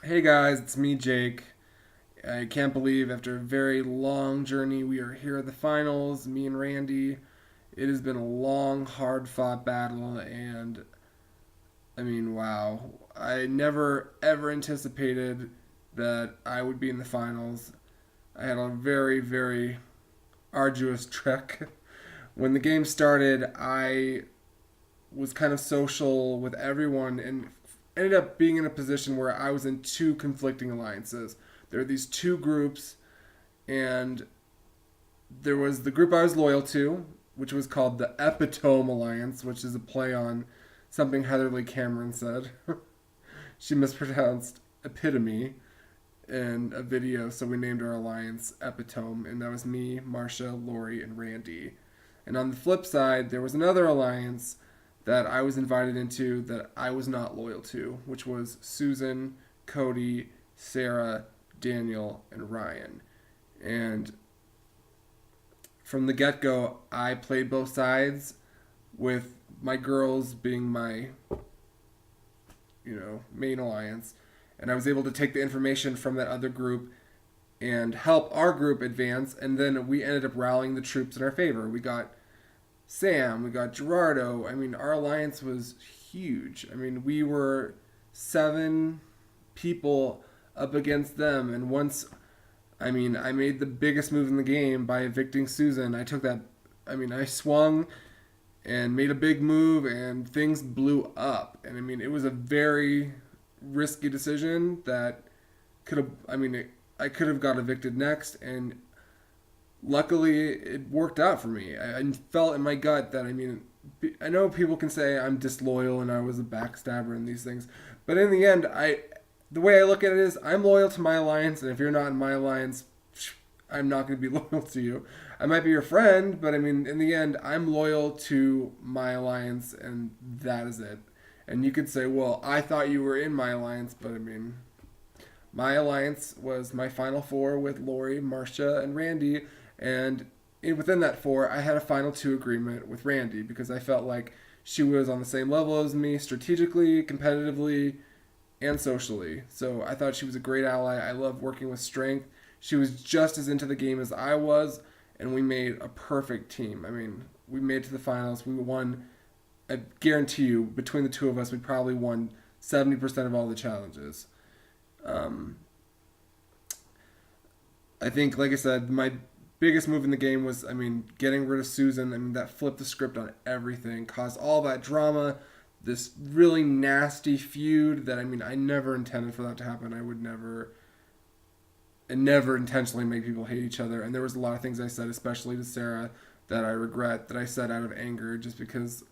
Hey guys, it's me, Jake. I can't believe after a very long journey, we are here at the finals, me and Randy. It has been a long, hard fought battle, and wow. I never ever anticipated that I would be in the finals. I had a very, very arduous trek. When the game started, I was kind of social with everyone and ended up being in a position where I was in two conflicting alliances. There are these two groups, and there was the group I was loyal to, which was called the Epitome Alliance, which is a play on something Heatherly Cameron said. She mispronounced epitome in a video, so we named our alliance Epitome, and that was me, Marcia, Lori, and Randy. And on the flip side, there was another alliance that I was invited into that I was not loyal to, which was Susan, Cody, Sarah, Daniel, and Ryan. And from the get go, I played both sides, with my girls being my, main alliance. And I was able to take the information from that other group and help our group advance. And then we ended up rallying the troops in our favor. We got Sam, we got Gerardo. Our alliance was huge. We were seven people up against them. And once, I made the biggest move in the game by evicting Susan. I took that, I swung and made a big move, and things blew up. And it was a very risky decision that could have, I could have got evicted next, and luckily it worked out for me. I felt in my gut that, I know people can say I'm disloyal and I was a backstabber and these things, but in the end, the way I look at it is I'm loyal to my alliance, and if you're not in my alliance, I'm not going to be loyal to you. I might be your friend, but in the end, I'm loyal to my alliance, and that is it. And you could say, well, I thought you were in my alliance, but my alliance was my final four with Lori, Marcia, and Randy, and within that four, I had a final two agreement with Randy because I felt like she was on the same level as me strategically, competitively, and socially. So I thought she was a great ally. I love working with strength. She was just as into the game as I was, and we made a perfect team. We made it to the finals. We won. I guarantee you, between the two of us, we probably won 70% of all the challenges. Um, I think, like I said, my biggest move in the game was, getting rid of Susan. That flipped the script on everything, caused all that drama, this really nasty feud that, I never intended for that to happen. I would never, and never intentionally make people hate each other. And there was a lot of things I said, especially to Sarah, that I regret that I said out of anger, just because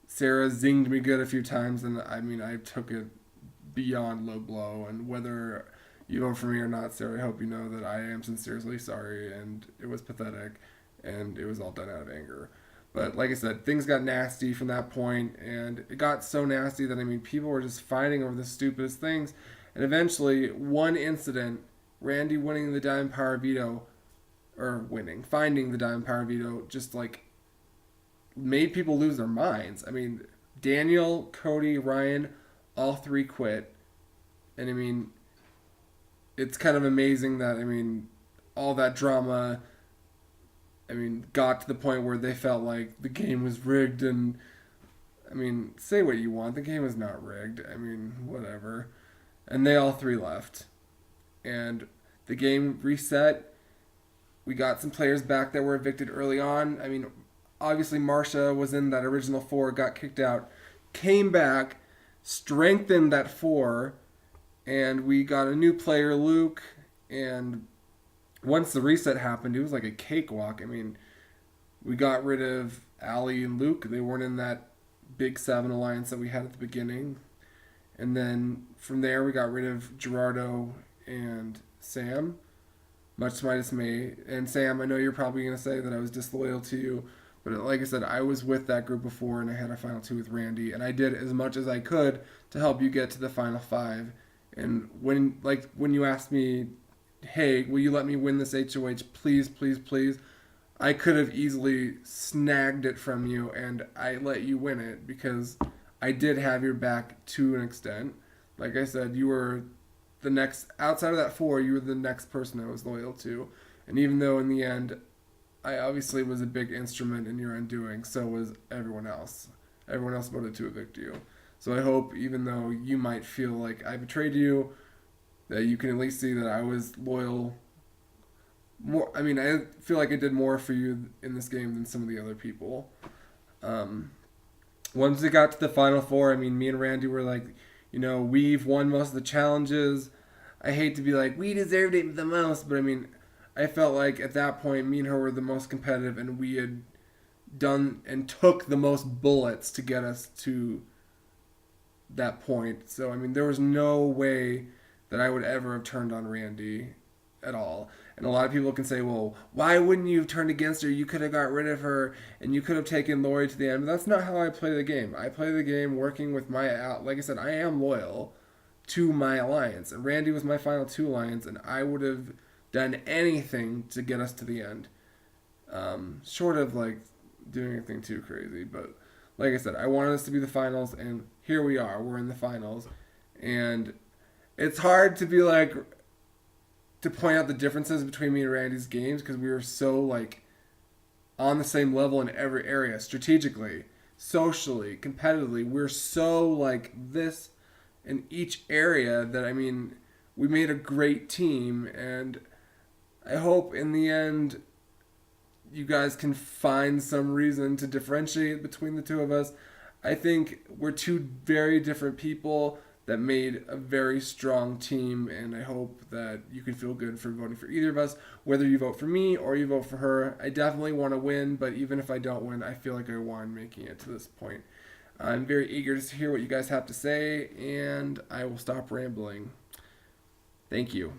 Sarah zinged me good a few times, and I took it beyond low blow. And whether you vote for me or not, Sarah, I hope you know that I am sincerely sorry, and it was pathetic, and it was all done out of anger. But like I said, things got nasty from that point, and it got so nasty that people were just fighting over the stupidest things, and eventually, one incident, Randy winning the Diamond Power Veto, or finding the Diamond Power Veto, just like made people lose their minds. Daniel, Cody, Ryan, all three quit, and it's kind of amazing that all that drama got to the point where they felt like the game was rigged. And say what you want, the game was not rigged. Whatever. And they all three left, and the game reset. We got some players back that were evicted early on. Obviously Marcia was in that original four, got kicked out, came back, strengthened that four, and we got a new player, Luke. And once the reset happened, it was like a cakewalk. We got rid of Allie and Luke. They weren't in that big seven alliance that we had at the beginning. And then from there, we got rid of Gerardo and Sam, much to my dismay. And Sam, I know you're probably going to say that I was disloyal to you, but like I said, I was with that group before, and I had a final two with Randy, and I did as much as I could to help you get to the final five. And when you asked me, hey, will you let me win this HOH? Please, please, please. I could have easily snagged it from you, and I let you win it because I did have your back to an extent. Like I said, you were the next outside of that four, you were the next person I was loyal to. And even though in the end, I obviously was a big instrument in your undoing, so was everyone else. Everyone else voted to evict you. So I hope, even though you might feel like I betrayed you, that you can at least see that I was loyal. More, I mean, I feel like I did more for you in this game than some of the other people. Um, Once we got to the final four, I mean, me and Randy were like, we've won most of the challenges. I hate to be like, we deserved it the most, but I mean, I felt like at that point, me and her were the most competitive, and we had done and took the most bullets to get us to that point. So, I mean, there was no way that I would ever have turned on Randy at all. And a lot of people can say, well, why wouldn't you have turned against her? You could have got rid of her and you could have taken Lori to the end. But that's not how I play the game. I play the game working with like I said, I am loyal to my alliance. And Randy was my final two alliance, and I would have done anything to get us to the end. Short of like doing anything too crazy. But like I said, I wanted us to be the finals, and here we are. We're in the finals. And it's hard to be like, to point out the differences between me and Randy's games because we were so like on the same level in every area, strategically, socially, competitively. We're so like this in each area that, I mean, we made a great team, and I hope in the end you guys can find some reason to differentiate between the two of us. I think we're two very different people that made a very strong team, and I hope that you can feel good for voting for either of us, whether you vote for me or you vote for her. I definitely want to win, but even if I don't win, I feel like I won making it to this point. I'm very eager to hear what you guys have to say, and I will stop rambling. Thank you.